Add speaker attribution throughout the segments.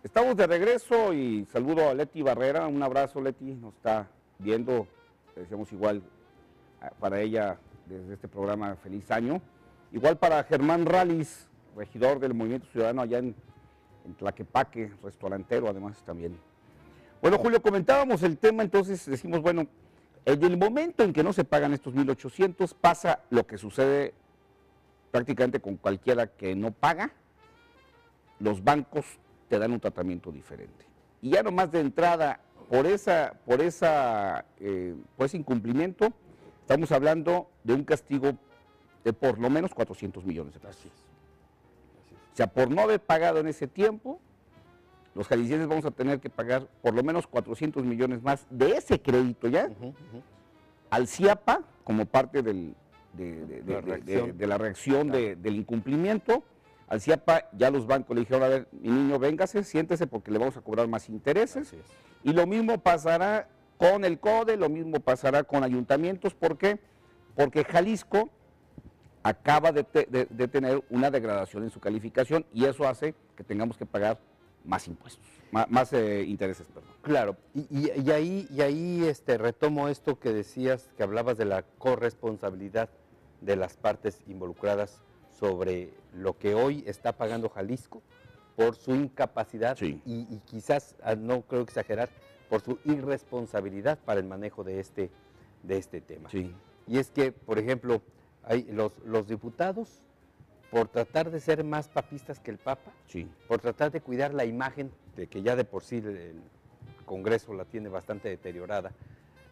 Speaker 1: Estamos de regreso y saludo a Leti Barrera. Un abrazo, Leti, nos está viendo. Le decíamos igual para ella desde este programa feliz año. Igual para Germán Rallis, regidor del Movimiento Ciudadano allá en Tlaquepaque, restaurantero además también. Bueno, Julio, comentábamos el tema, entonces decimos, bueno, en el momento en que no se pagan estos 1,800 pasa lo que sucede prácticamente con cualquiera que no paga. Los bancos te dan un tratamiento diferente. Y ya nomás de entrada, por ese incumplimiento, estamos hablando de un castigo de por lo menos 400 millones de pesos.
Speaker 2: Así es.
Speaker 1: O sea, por no haber pagado en ese tiempo, los jaliscienses vamos a tener que pagar por lo menos 400 millones más de ese crédito ya al CIAPA como parte de la reacción del incumplimiento. Al CIAPA ya los bancos le dijeron, a ver, mi niño, véngase, siéntese porque le vamos a cobrar más intereses. Y lo mismo pasará con el CODE, lo mismo pasará con ayuntamientos. ¿Por qué? Porque Jalisco acaba de tener una degradación en su calificación y eso hace que tengamos que pagar más impuestos, más intereses, perdón.
Speaker 2: Claro, y ahí retomo esto que decías, que hablabas de la corresponsabilidad de las partes involucradas sobre lo que hoy está pagando Jalisco por su incapacidad y quizás, no creo que exagerar, por su irresponsabilidad para el manejo de este tema.
Speaker 1: Sí.
Speaker 2: Y es que, por ejemplo, hay los diputados, por tratar de ser más papistas que el Papa, por tratar de cuidar la imagen, de que ya de por sí el Congreso la tiene bastante deteriorada,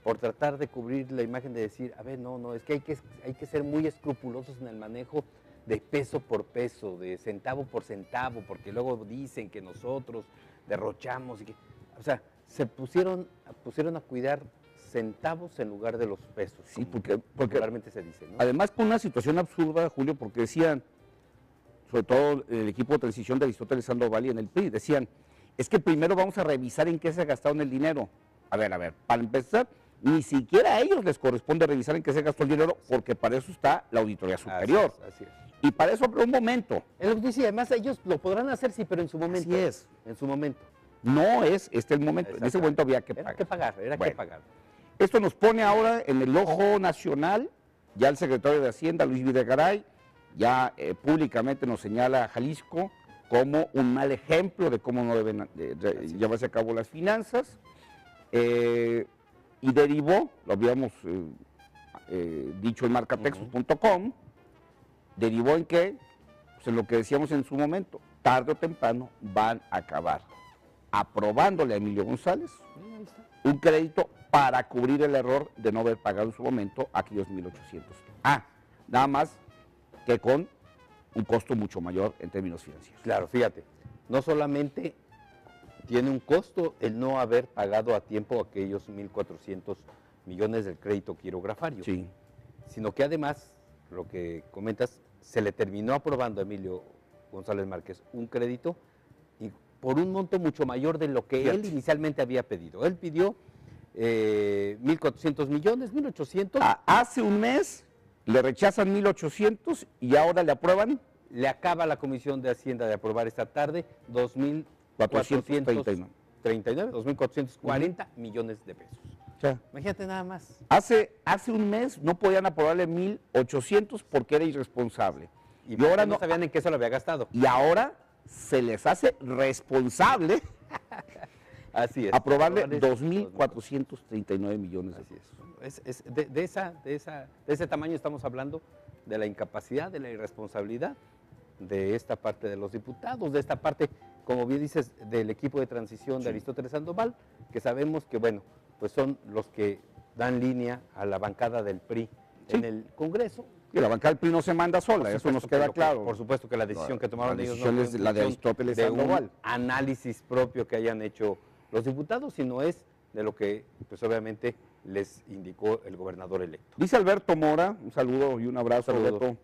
Speaker 2: por tratar de cubrir la imagen de decir, a ver, no, es que hay que ser muy escrupulosos en el manejo de peso por peso, de centavo por centavo, porque luego dicen que nosotros derrochamos, o sea, se pusieron a cuidar centavos en lugar de los pesos.
Speaker 1: Sí, porque
Speaker 2: popularmente se dice, ¿no?
Speaker 1: Además con una situación absurda, Julio, porque decían, sobre todo el equipo de transición de Aristóteles Sandoval y en el PRI, decían, es que primero vamos a revisar en qué se ha gastado en el dinero. A ver, para empezar, ni siquiera a ellos les corresponde revisar en qué se gastó el dinero, porque para eso está la Auditoría Superior.
Speaker 2: Así es.
Speaker 1: Y para eso habrá un momento.
Speaker 2: Es lo que dice, además ellos lo podrán hacer, sí, pero en su momento.
Speaker 1: Así es.
Speaker 2: En su momento.
Speaker 1: No es el momento, en ese momento había que pagar.
Speaker 2: Era que pagar.
Speaker 1: Esto nos pone ahora en el ojo nacional, ya el secretario de Hacienda, Luis Videgaray, ya públicamente nos señala a Jalisco como un mal ejemplo de cómo no deben llevarse a cabo las finanzas, y derivó, lo habíamos dicho en marcatextos.com, derivó en que, pues en lo que decíamos en su momento, tarde o temprano van a acabar aprobándole a Emilio González un crédito para cubrir el error de no haber pagado en su momento aquellos 1,800. Nada más que con un costo mucho mayor en términos financieros.
Speaker 2: Claro, fíjate, no solamente tiene un costo el no haber pagado a tiempo aquellos 1,400 millones del crédito quirografario, sino que además, lo que comentas, se le terminó aprobando a Emilio González Márquez un crédito y por un monto mucho mayor de lo que él inicialmente había pedido. Él pidió 1,400 millones, 1,800.
Speaker 1: Hace un mes le rechazan 1,800 y ahora le aprueban.
Speaker 2: Le acaba la Comisión de Hacienda de aprobar esta tarde 2,439, 2,440 millones de pesos. Imagínate nada más.
Speaker 1: Hace un mes no podían aprobarle 1,800 porque era irresponsable.
Speaker 2: Y ahora no sabían en qué se lo había gastado.
Speaker 1: Y ahora se les hace responsable
Speaker 2: así es,
Speaker 1: aprobarle 2,439 millones de pesos.
Speaker 2: De ese tamaño estamos hablando, de la incapacidad, de la irresponsabilidad de esta parte de los diputados, de esta parte, como bien dices, del equipo de transición de Aristóteles Sandoval, que sabemos que, bueno, pues son los que dan línea a la bancada del PRI en el Congreso.
Speaker 1: Y la bancada del PRI no se manda sola, eso nos queda claro.
Speaker 2: Por supuesto que la decisión que tomaron ellos
Speaker 1: no es la de Aristóteles Sandoval.
Speaker 2: Un análisis propio que hayan hecho los diputados, sino es de lo que, pues obviamente, les indicó el gobernador electo.
Speaker 1: Dice Alberto Mora, un saludo y un abrazo, Alberto.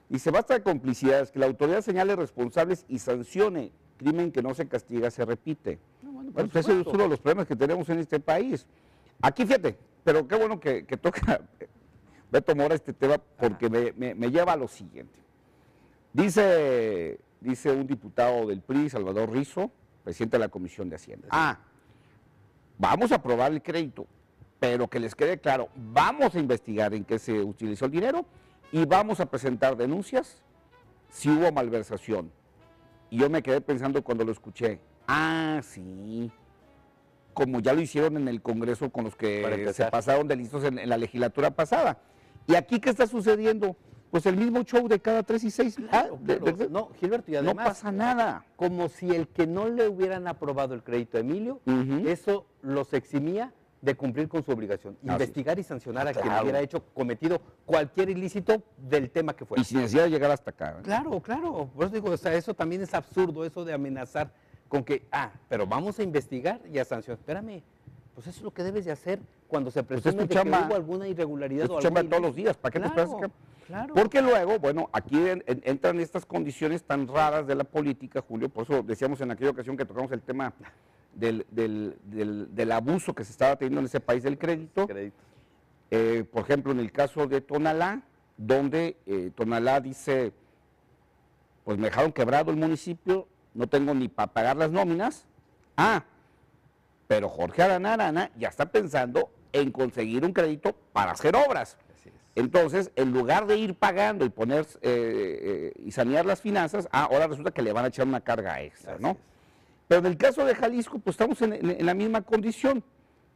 Speaker 1: Dice, basta de complicidades, que la autoridad señale responsables y sancione. Crimen que no se castiga se repite. Bueno, pues ese es uno de los problemas que tenemos en este país. Aquí, fíjate, pero qué bueno que toca Beto Mora este tema, porque me lleva a lo siguiente. Dice un diputado del PRI, Salvador Rizo, presidente de la Comisión de Hacienda. Vamos a aprobar el crédito, pero que les quede claro, vamos a investigar en qué se utilizó el dinero y vamos a presentar denuncias si hubo malversación. Y yo me quedé pensando cuando lo escuché, sí, como ya lo hicieron en el Congreso con los que se pasaron de listos en la legislatura pasada. ¿Y aquí qué está sucediendo? Pues el mismo show de cada 3 y 6.
Speaker 2: No, Gilberto, y además
Speaker 1: no pasa nada.
Speaker 2: Como si el que no le hubieran aprobado el crédito a Emilio, eso los eximía de cumplir con su obligación, investigar y sancionar a quien hubiera cometido cualquier ilícito del tema que fuera.
Speaker 1: Y sin necesidad de llegar hasta acá.
Speaker 2: Claro. Por eso digo, o sea, eso también es absurdo, eso de amenazar con que, pero vamos a investigar y a sancionar. Espérame, pues eso es lo que debes de hacer cuando se presume de que hubo alguna irregularidad.
Speaker 1: Es tu chamba todos los días, ¿para qué te esperas acá? Claro. Porque luego, bueno, aquí entran estas condiciones tan raras de la política, Julio, por eso decíamos en aquella ocasión que tocamos el tema del abuso que se estaba teniendo en ese país del crédito. Por ejemplo, en el caso de Tonalá, donde Tonalá dice, pues me dejaron quebrado el municipio, no tengo ni para pagar las nóminas. Pero Jorge Arana ya está pensando en conseguir un crédito para hacer obras. Entonces, en lugar de ir pagando y poner y sanear las finanzas, ahora resulta que le van a echar una carga extra, ¿no? Pero en el caso de Jalisco, pues estamos en la misma condición,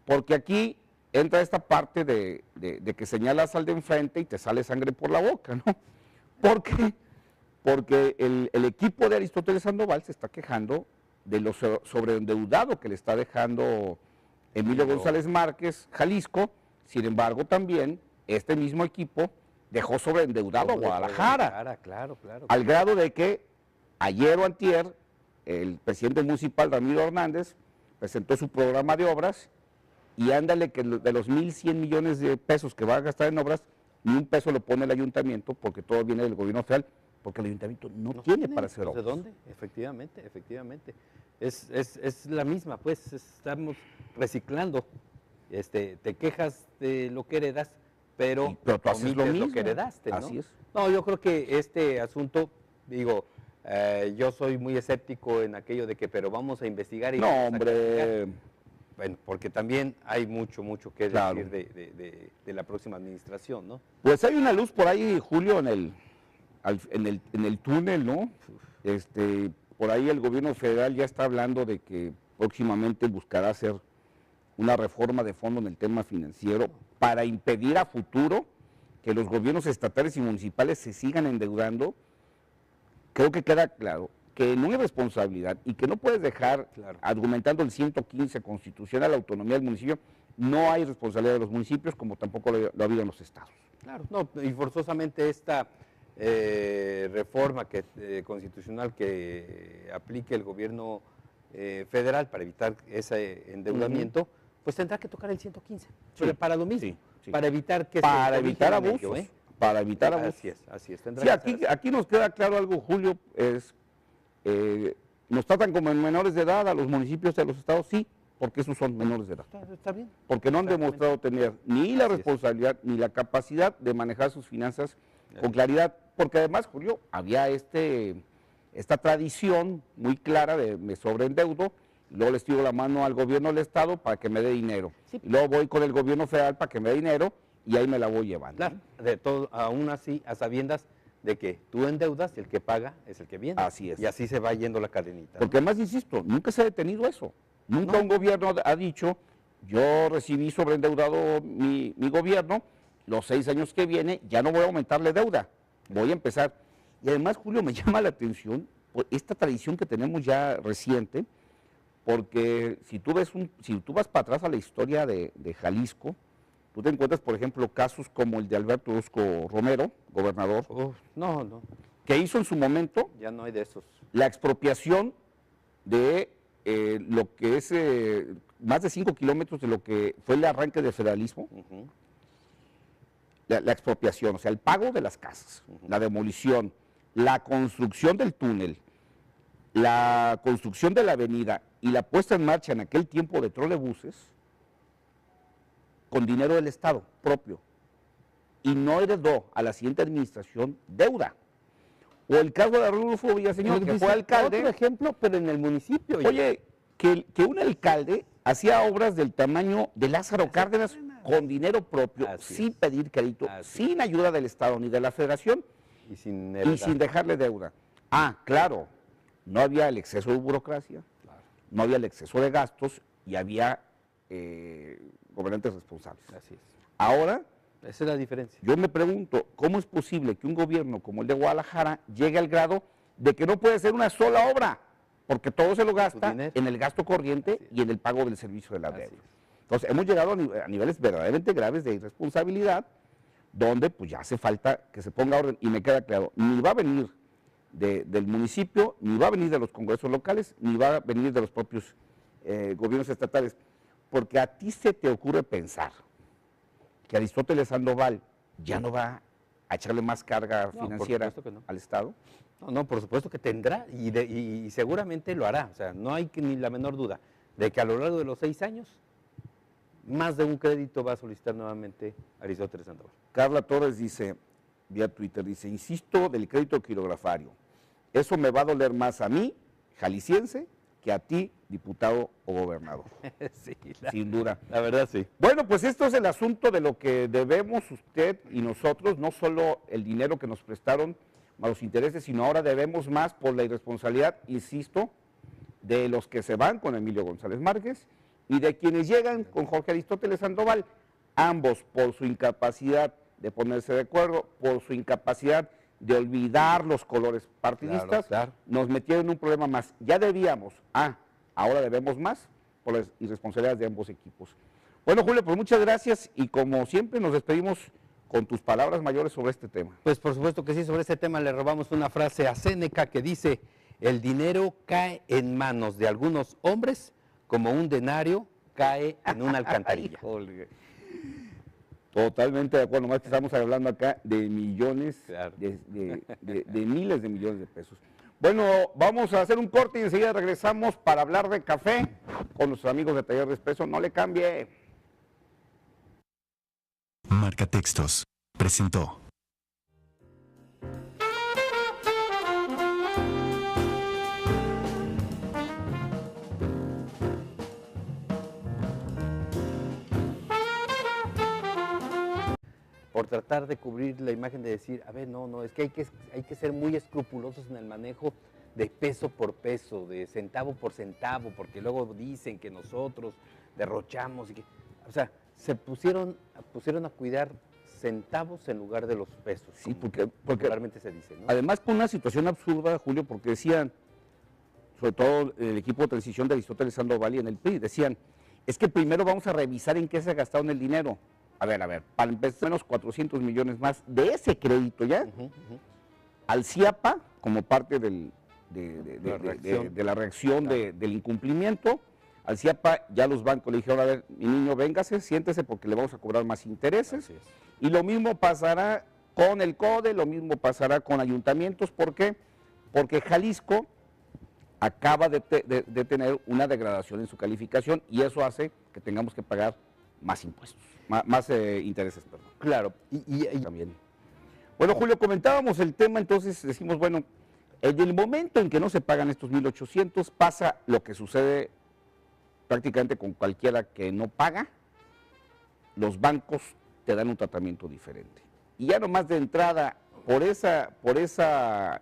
Speaker 1: porque aquí entra esta parte de que señalas al de enfrente y te sale sangre por la boca, ¿no? ¿Por qué? Porque el equipo de Aristóteles Sandoval se está quejando de lo sobreendeudado que le está dejando Emilio González Márquez, Jalisco. Sin embargo, también este mismo equipo dejó sobreendeudado a Guadalajara.
Speaker 2: Claro.
Speaker 1: Al grado de que ayer o antier, el presidente municipal, Ramiro Hernández, presentó su programa de obras y ándale que de los 1,100 millones de pesos que va a gastar en obras, ni un peso lo pone el ayuntamiento porque todo viene del gobierno federal, porque el ayuntamiento no tiene para hacer obras.
Speaker 2: ¿De dónde? Efectivamente. Es la misma, pues, estamos reciclando. Te quejas de lo que heredas, pero
Speaker 1: tú haces lo mismo.
Speaker 2: Que heredaste, ¿no?
Speaker 1: Así es.
Speaker 2: No, yo creo que este asunto, digo, yo soy muy escéptico en aquello de que, pero vamos a investigar y
Speaker 1: no, hombre.
Speaker 2: Bueno, porque también hay mucho que decir de la próxima administración, ¿no?
Speaker 1: Pues hay una luz por ahí, Julio, en el túnel, ¿no? Por ahí el gobierno federal ya está hablando de que próximamente buscará hacer una reforma de fondo en el tema financiero para impedir a futuro que los gobiernos estatales y municipales se sigan endeudando. Creo que queda claro que no hay responsabilidad y que no puedes dejar, argumentando el 115 constitucional, la autonomía del municipio, no hay responsabilidad de los municipios como tampoco lo ha habido en los estados.
Speaker 2: Claro, no, y forzosamente esta reforma constitucional que aplique el gobierno federal para evitar ese endeudamiento, pues tendrá que tocar el 115, pero para lo mismo, para evitar que
Speaker 1: para evitar abusos, para evitar abusos.
Speaker 2: Así es.
Speaker 1: Aquí nos queda claro algo, Julio, nos tratan como menores de edad a los municipios de los estados, sí, porque esos son menores de edad.
Speaker 2: Está bien.
Speaker 1: Porque no han demostrado tener ni la responsabilidad ni la capacidad de manejar sus finanzas con claridad, porque además, Julio, había esta tradición muy clara de me sobreendeudo, luego les tiro la mano al gobierno del estado para que me dé dinero, y luego voy con el gobierno federal para que me dé dinero y ahí me la voy llevando.
Speaker 2: Claro, de todo, aún así, a sabiendas de que tú endeudas y el que paga es el que viene.
Speaker 1: Así es.
Speaker 2: Y así se va yendo la cadenita.
Speaker 1: Porque además, insisto, nunca se ha detenido eso. Nunca un gobierno ha dicho, yo recibí sobreendeudado mi gobierno, los 6 años que viene ya no voy a aumentarle deuda, voy a empezar. Y además, Julio, me llama la atención esta tradición que tenemos ya reciente, porque si tú vas para atrás a la historia de Jalisco, tú te encuentras, por ejemplo, casos como el de Alberto Orozco Romero, gobernador, que hizo en su momento,
Speaker 2: ya no hay de esos,
Speaker 1: la expropiación de lo que es más de 5 kilómetros de lo que fue el arranque del federalismo, la expropiación, o sea, el pago de las casas, la demolición, la construcción del túnel, la construcción de la avenida y la puesta en marcha en aquel tiempo de trolebuses con dinero del Estado propio, y no heredó a la siguiente administración deuda. O el caso de Rudolfo Villaseñor, que fue alcalde.
Speaker 2: Otro ejemplo, pero en el municipio.
Speaker 1: Oye, que un alcalde hacía obras del tamaño de Lázaro Cárdenas con dinero propio, sin pedir crédito, sin ayuda del Estado ni de la Federación y sin dejarle deuda. Ah, claro, no había el exceso de burocracia, no había el exceso de gastos y había gobernantes responsables.
Speaker 2: Así es.
Speaker 1: Ahora,
Speaker 2: esa es la diferencia.
Speaker 1: Yo me pregunto, ¿cómo es posible que un gobierno como el de Guadalajara llegue al grado de que no puede hacer una sola obra? Porque todo se lo gasta en el gasto corriente y en el pago del servicio de la deuda. Entonces, hemos llegado a niveles verdaderamente graves de irresponsabilidad, donde pues ya hace falta que se ponga orden, y me queda claro, ni va a venir del municipio, ni va a venir de los congresos locales, ni va a venir de los propios gobiernos estatales, porque a ti se te ocurre pensar que Aristóteles Sandoval ya no va a echarle más carga financiera al Estado.
Speaker 2: No, por supuesto que tendrá y seguramente lo hará. O sea, no hay ni la menor duda de que a lo largo de los 6 años, más de un crédito va a solicitar nuevamente Aristóteles Sandoval.
Speaker 1: Carla Torres dice, vía Twitter, dice, insisto del crédito quirografario. Eso me va a doler más a mí, jalisciense, que a ti, diputado o gobernador.
Speaker 2: Sí,
Speaker 1: sin duda.
Speaker 2: La verdad, sí.
Speaker 1: Bueno, pues esto es el asunto de lo que debemos usted y nosotros, no solo el dinero que nos prestaron a los intereses, sino ahora debemos más por la irresponsabilidad, insisto, de los que se van con Emilio González Márquez y de quienes llegan con Jorge Aristóteles Sandoval, ambos por su incapacidad de ponerse de acuerdo, por su incapacidad de olvidar los colores partidistas, nos metieron en un problema más. Ya debíamos, ahora debemos más por las irresponsabilidades de ambos equipos. Bueno, Julio, pues muchas gracias y como siempre nos despedimos con tus palabras mayores sobre este tema.
Speaker 2: Pues por supuesto que sí, sobre este tema le robamos una frase a Séneca que dice, el dinero cae en manos de algunos hombres como un denario cae en una alcantarilla.
Speaker 1: Totalmente de acuerdo, nomás que estamos hablando acá de millones, de miles de millones de pesos. Bueno, vamos a hacer un corte y enseguida regresamos para hablar de café con nuestros amigos de Taller de Espresso. No le cambie.
Speaker 3: Marcatextos presentó.
Speaker 2: Por tratar de cubrir la imagen de decir, a ver, no, es que hay que ser muy escrupulosos en el manejo de peso por peso, de centavo por centavo, porque luego dicen que nosotros derrochamos y que, o sea, se pusieron a cuidar centavos en lugar de los pesos.
Speaker 1: Sí, porque
Speaker 2: popularmente se dice, ¿no?
Speaker 1: Además con una situación absurda, Julio, porque decían, sobre todo el equipo de transición de Aristóteles Sandoval y en el PRI, decían, es que primero vamos a revisar en qué se ha gastado en el dinero. A ver, para empezar, menos 400 millones más de ese crédito ya, al CIAPA, como parte de la reacción del incumplimiento, al CIAPA ya los bancos le dijeron, a ver, mi niño, véngase, siéntese porque le vamos a cobrar más intereses. Y lo mismo pasará con el CODE, lo mismo pasará con ayuntamientos. ¿Por qué? Porque Jalisco acaba de tener una degradación en su calificación y eso hace que tengamos que pagar más impuestos, más intereses, perdón.
Speaker 2: Claro.
Speaker 1: Y también. Bueno, Julio, comentábamos el tema, entonces decimos, bueno, en el momento en que no se pagan estos 1,800, pasa lo que sucede prácticamente con cualquiera que no paga, los bancos te dan un tratamiento diferente. Y ya nomás de entrada, por ese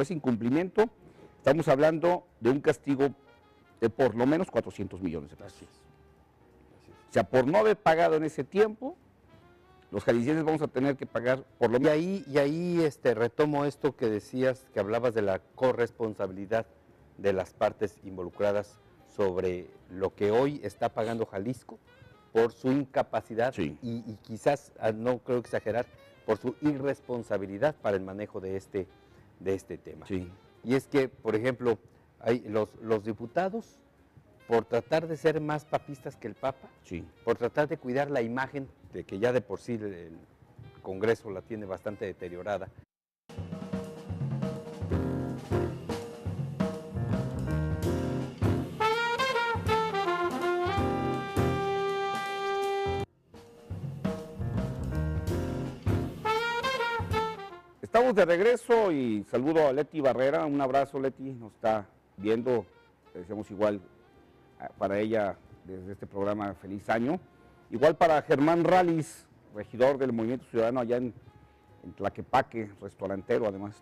Speaker 1: incumplimiento, estamos hablando de un castigo de por lo menos 400 millones de pesos. O sea, por no haber pagado en ese tiempo, los jaliscienses vamos a tener que pagar por lo menos.
Speaker 2: Y ahí retomo esto que decías, que hablabas de la corresponsabilidad de las partes involucradas sobre lo que hoy está pagando Jalisco por su incapacidad y quizás, no creo exagerar, por su irresponsabilidad para el manejo de este tema.
Speaker 1: Sí.
Speaker 2: Y es que, por ejemplo, hay los diputados, por tratar de ser más papistas que el Papa, por tratar de cuidar la imagen de que ya de por sí el Congreso la tiene bastante deteriorada.
Speaker 1: Estamos de regreso y saludo a Leti Barrera, un abrazo Leti, nos está viendo, le deseamos igual para ella desde este programa feliz año. Igual para Germán Ralis, regidor del Movimiento Ciudadano allá en Tlaquepaque, restaurantero además.